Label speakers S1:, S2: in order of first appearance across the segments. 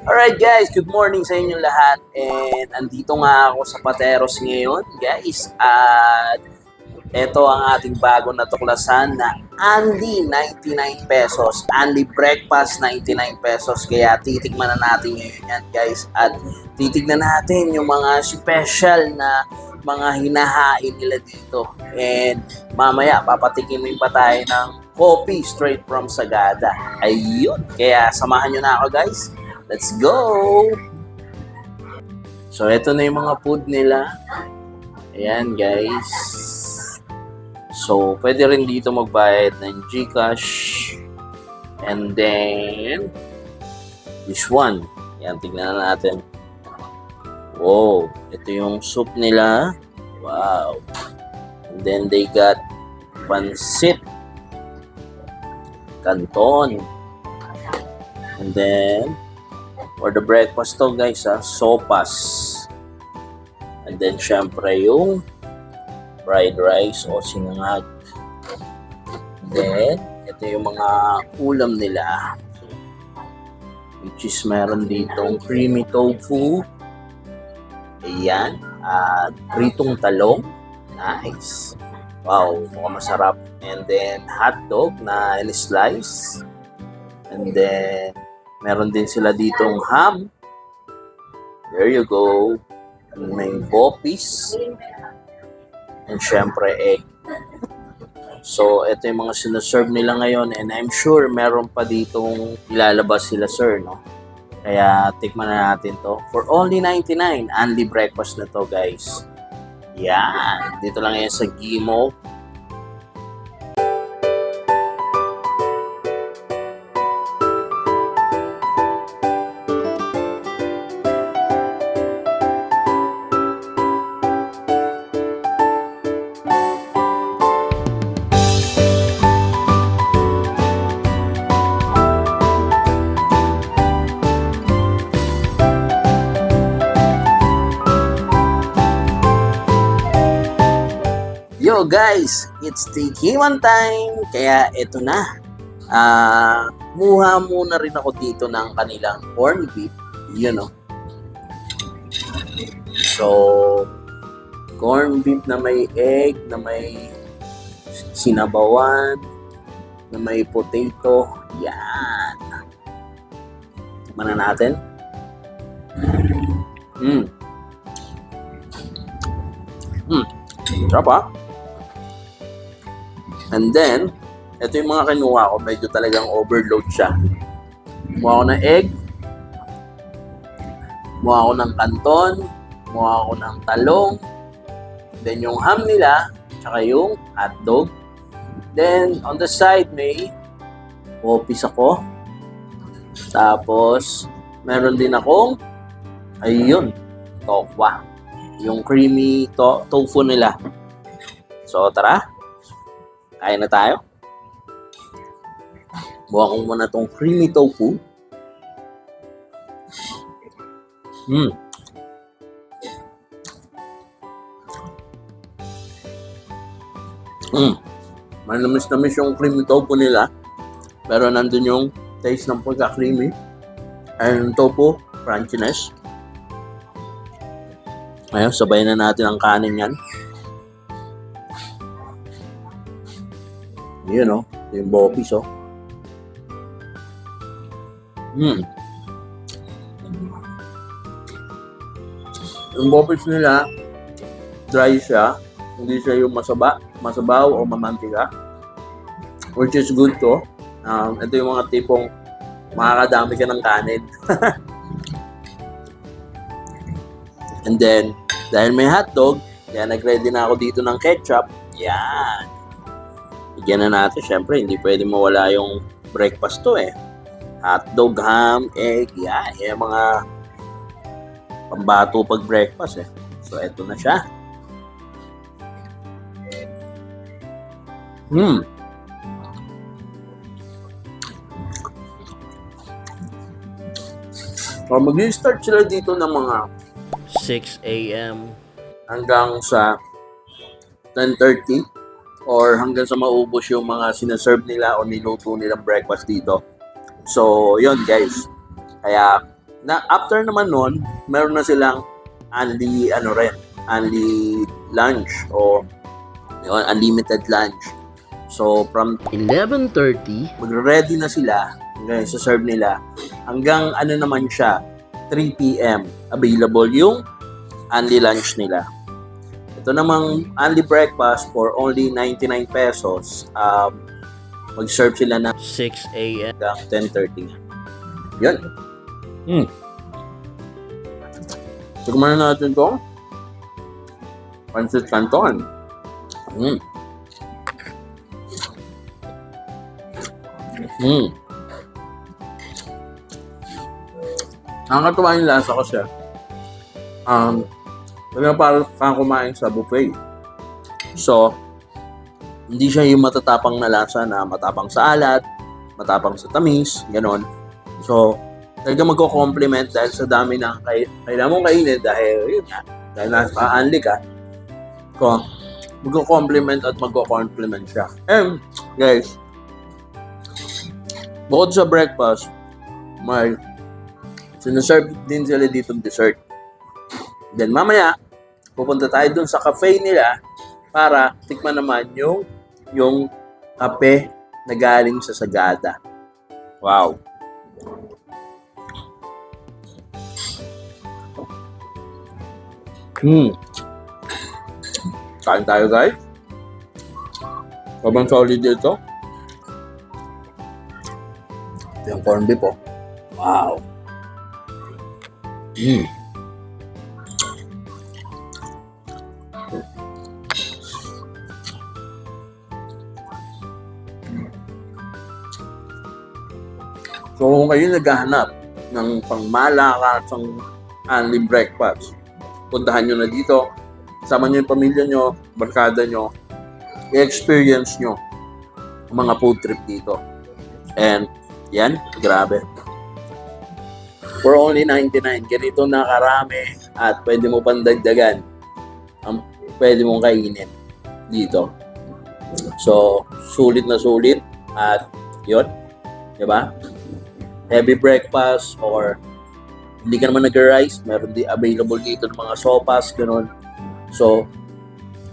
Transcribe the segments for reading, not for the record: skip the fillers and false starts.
S1: Alright guys, good morning sa inyong lahat. And andito nga ako sa Pateros ngayon guys. At ito ang ating bago na tuklasan na only 99 pesos. Only breakfast 99 pesos. Kaya titikman na natin ngayon yan guys. At titignan natin yung mga special na mga hinahain nila dito. And mamaya papatikimin pa tayo ng coffee straight from Sagada. Ayun. Kaya samahan nyo na ako guys. Let's go! So, ito na yung mga food nila. Ayan, guys. So, pwede rin dito magbayad ng GCash. And then, this one. Ayan, tignan na natin. Wow! Ito yung soup nila. Wow! And then, they got pansit. Canton. And then, for the breakfast to guys, sopas. And then syempre yung fried rice o sinangag. Then, ito yung mga ulam nila. Which is meron ditong creamy tofu. Ayan. At pritong talong. Nice. Wow, mukhang masarap. And then hot dog na in-slice. And then meron din sila ditong ham. There you go. And may bopis. And syempre egg. So, ito yung mga sinaserve nila ngayon. And I'm sure meron pa ditong ilalabas sila, sir, no? Kaya, tikman na natin to. For only 99, only breakfast na to, guys. Yan. Dito lang yan sa Gimo. Yo guys, it's tikiman time! Kaya ito na. Muha muna rin ako dito ng kanilang corned beef. Yun o. So, corned beef na may egg, na may sinabawan, na may potato. Yan. Tikman na natin. Sarap ah. And then, ito yung mga kinuha ko. Medyo talagang overload siya. Kumuha ko ng egg. Kumuha ko ng canton. Kumuha ko ng talong. Then yung ham nila. Tsaka yung hotdog. Then, on the side, may popis ako. Tapos, meron din akong ayun, tokwa. Yung creamy tofu nila. So, tara. Kain na tayo. Buha ko muna tong creamy tofu. Manamis-namis yung creamy tofu nila. Pero nandun yung taste ng pagka-creamy. And tofu, crunchiness. Ngayon, sabay na natin ang kanin yan. Yun o, yung bopis o. Yung bopis nila, dry siya. Hindi siya yung masabaw o mamantika. Which is good to. Ito yung mga tipong makakadami ka ng kanin. And then, dahil may hotdog, kaya nag-ready na ako dito ng ketchup. Yan. Bigyan na natin, syempre, hindi pwede mawala yung breakfast to eh. Hotdog, ham, egg, yan. Yung mga pambato pag breakfast eh. So, eto na siya. So, mag-start sila dito ng mga 6 a.m. hanggang sa 10:30 or hanggang sa maubos yung mga sinaserve nila o niluto nilang breakfast dito. So, yun guys. Kaya, after naman nun, meron na silang only lunch o yun, unlimited lunch. So, from 11:30, magre-ready na sila hanggang sa-serve nila. Hanggang naman siya, 3 p.m. available yung only lunch nila. Ito namang only breakfast for only 99 pesos. Mag-serve sila ng 6 a.m. hanggang 10:30. Yun. Tignan na natin ito. Pancit Canton. Nakakatuwa yung lasa kasi parang kang kumain sa buffet. So, hindi siya yung matatapang na lasa na matapang sa alat, matapang sa tamis, gano'n. So, talaga magko-complement dahil sa dami na kailangan mong kainin dahil yun nga, dahil nasa-unli ka. So, magko-complement at magko-complement siya. And, guys, bukod sa breakfast, may sinaserve din sila dito dessert. Then mamaya, pupunta tayo dun sa cafe nila para tikman naman yung kape na galing sa Sagada. Wow! Kain tayo guys. Sobrang solid dito. Yung corned beef oh. Wow! So kung kayo naghahanap ng pangmalakasang only breakfast, puntahan nyo na dito, sama nyo yung pamilya nyo, barkada nyo, i-experience nyo ang mga food trip dito. And yan, grabe. For only 99, ganito na karami at pwede mo pandagdagan ang pwede mong kainin dito. So, sulit na sulit at yun, di ba? Heavy breakfast or hindi ka naman nag-rice, meron din available dito ng mga sopas, ganun. So,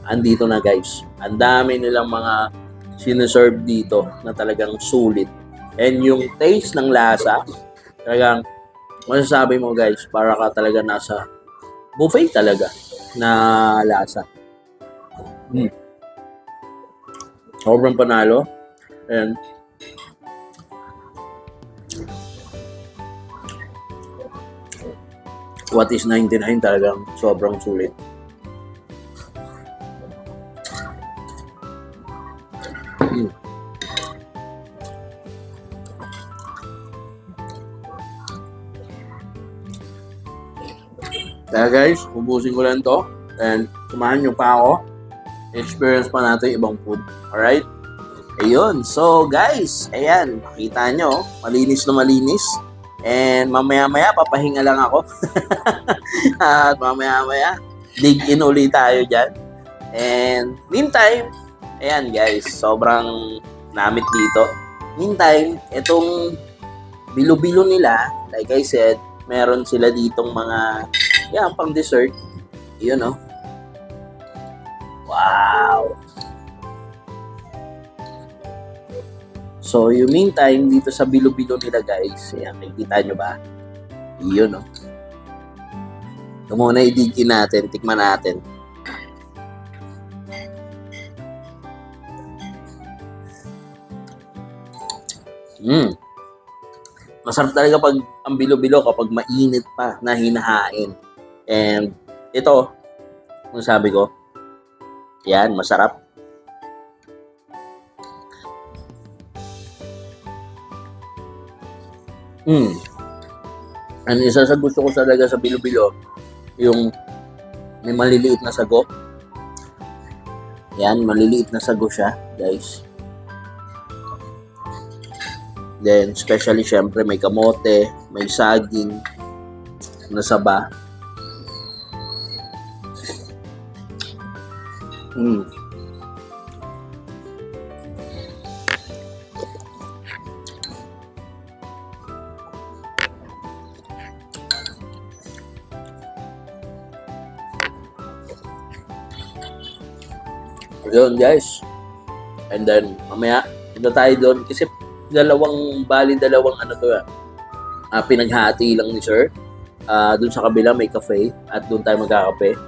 S1: andito na guys. Ang dami nilang mga sinaserve dito na talagang sulit. And yung taste ng lasa, talagang masasabi mo guys, para ka talaga nasa buffet talaga na lasa. Sobrang panalo. And what is 99 talagang sobrang sulit. Kaya guys, ubusin ko lang to and sumahan nyo pa ako. Experience pa natin ibang food. Alright? Ayun. So guys, ayan. Makita nyo, malinis na malinis. And mamaya-maya, papahinga lang ako. At mamaya-maya, dig in ulit tayo dyan. And meantime, ayan guys, sobrang namit dito. Meantime, itong bilo-bilo nila, like I said, meron sila ditong mga pang dessert. Yun, oh. Wow! So, yung meantime, dito sa bilo-bilo nila, guys, ayan, nakikita nyo ba? Yun, oh. Ito muna idigin natin, tikman natin. Masarap talaga pag ang bilo-bilo kapag mainit pa na hinahain. And ito, kung sabi ko, yan, masarap. And isa sa gusto ko talaga sa bilo-bilo, yung may maliliit na sago. Yan, maliliit na sago siya, guys. Then, especially, syempre, may kamote, may saging, na saba. Yun, guys. And then, mamaya, punta tayo doon kasi dalawang ano to, pinaghati lang ni Sir. Doon sa kabila may cafe at doon tayo magkakape.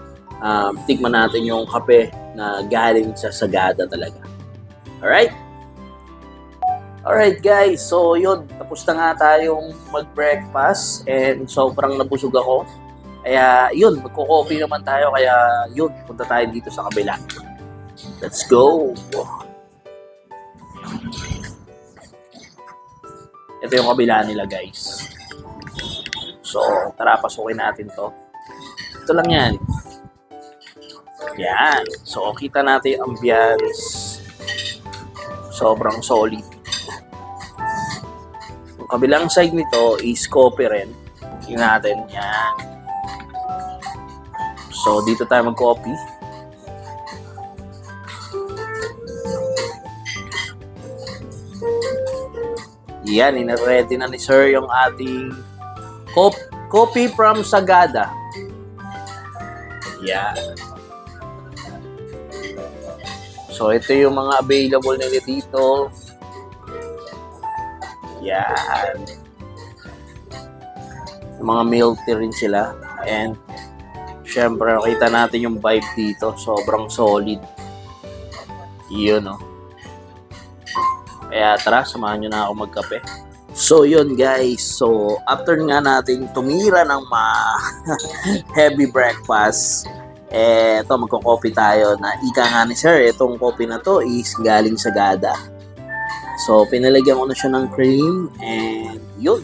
S1: Tikman natin yung kape na galing sa Sagada talaga. Alright? Alright, guys. So, yun. Tapos na nga tayong mag-breakfast and sobrang nabusog ako. Kaya, yun. Magko-coffee naman tayo. Kaya, yun. Punta tayo dito sa kabila. Let's go! Ito yung kabila nila, guys. So, tara, pasukin natin to. Ito lang yan. Yan. So, kita natin yung ambience. Sobrang solid. Yung kabilang side nito is coffee rin. Tingnan natin. Yan. So, dito tayo mag-coffee. Yan, ina-ready na ni Sir yung ating coffee from Sagada. Yan. So, ito yung mga available nila dito. Yan. Yung mga milk tea rin sila. And, syempre, nakita natin yung vibe dito. Sobrang solid. Yun, no? Kaya tara, samahan nyo na ako magkape. So yun guys, so after nga natin tumira ng heavy breakfast, eto magko-coffee tayo na ika nga ni Sir, itong coffee na to is galing sa Sagada. So pinalagyan ko na siya ng cream and yun.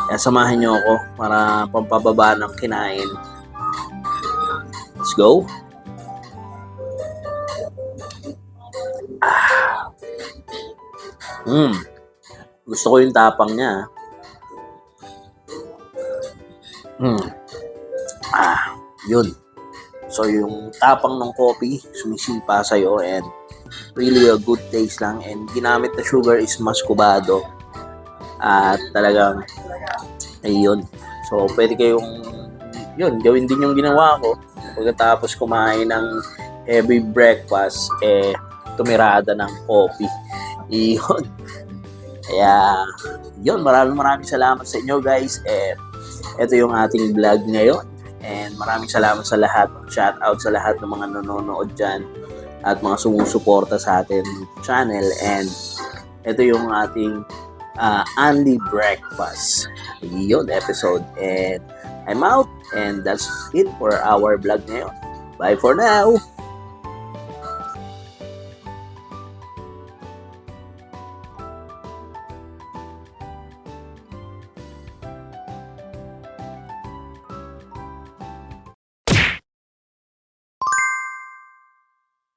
S1: Kaya samahan nyo ako para pampababa ng kinain. Let's go. Gusto ko yung tapang niya. Yun. So, yung tapang ng coffee, sumisipa sa'yo and really a good taste lang. And ginamit na sugar is muscovado. At talagang, ayun. So, pwede kayong, yun, gawin din yung ginawa ko. Pagkatapos kumain ng heavy breakfast, tumirada ng coffee. Iyon. Kaya, yun, maraming salamat sa inyo guys. Ito yung ating vlog ngayon. And maraming salamat sa lahat. Shout out sa lahat ng mga nanonood dyan at mga sumusuporta sa ating channel. And ito yung ating Andy Breakfast. Yun, episode. And I'm out. And that's it for our vlog ngayon. Bye for now!